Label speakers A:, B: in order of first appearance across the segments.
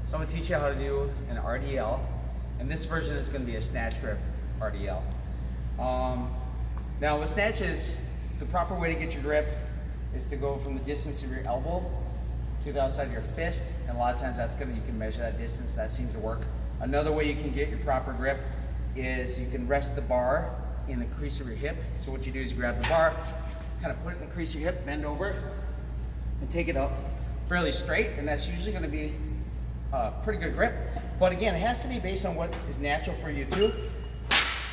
A: So I'm gonna teach you how to do an RDL, and this version is gonna be a snatch grip RDL. Now with snatches, the proper way to get your grip is to go from the distance of your elbow to the outside of your fist, and a lot of times you can measure that distance. That seems to work. Another way you can get your proper grip is you can rest the bar in the crease of your hip. So what you do is you grab the bar, kind of put it in the crease of your hip, bend over, and take it up fairly straight, and that's usually going to be a pretty good grip. But again, it has to be based on what is natural for you too.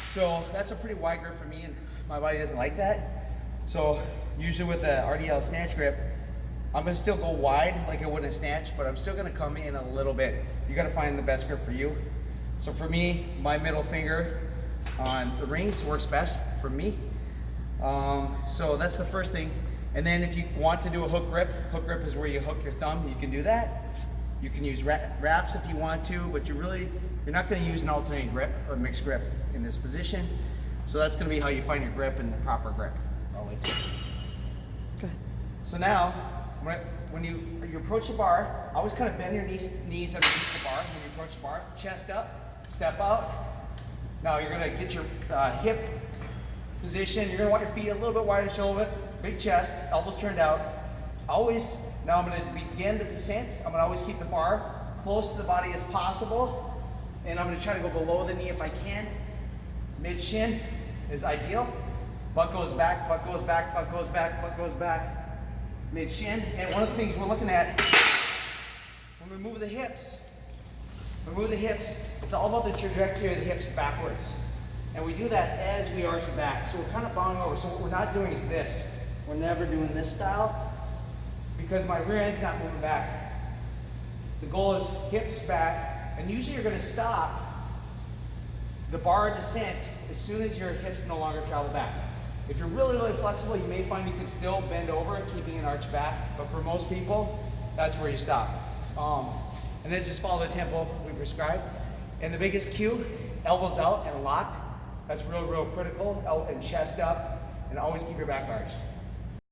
A: So that's a pretty wide grip for me, and my body doesn't like that. So usually with the RDL snatch grip, I'm gonna still go wide like I would in a snatch, but I'm still gonna come in a little bit. You gotta find the best grip for you. So for me, my middle finger on the rings works best for me. So that's the first thing. And then if you want to do a hook grip is where you hook your thumb. You can do that. You can use wraps if you want to, but you're not gonna use an alternating grip or mixed grip in this position. So that's gonna be how you find your grip and the proper grip. I'll wait.
B: Go ahead.
A: So now, when you approach the bar, always kind of bend your knees underneath the bar. When you approach the bar, chest up, step out. Now you're gonna get your hip position. You're gonna want your feet a little bit wider shoulder width, big chest, elbows turned out. Always, now I'm gonna begin the descent. I'm gonna always keep the bar close to the body as possible. And I'm gonna try to go below the knee if I can. Mid shin is ideal. Butt goes back, butt goes back, butt goes back, butt goes back. Mid shin. And one of the things we're looking at when we move the hips, it's all about the trajectory of the hips backwards. And we do that as we arch the back. So we're kind of bowing over. So what we're not doing is this. We're never doing this style because my rear end's not moving back. The goal is hips back, and usually you're going to stop the bar descent as soon as your hips no longer travel back. If you're really, really flexible, you may find you can still bend over, keeping an arch back, but for most people, that's where you stop. And then just follow the tempo we prescribe. And the biggest cue, elbows out and locked. That's real, real critical. And chest up, and always keep your back arched.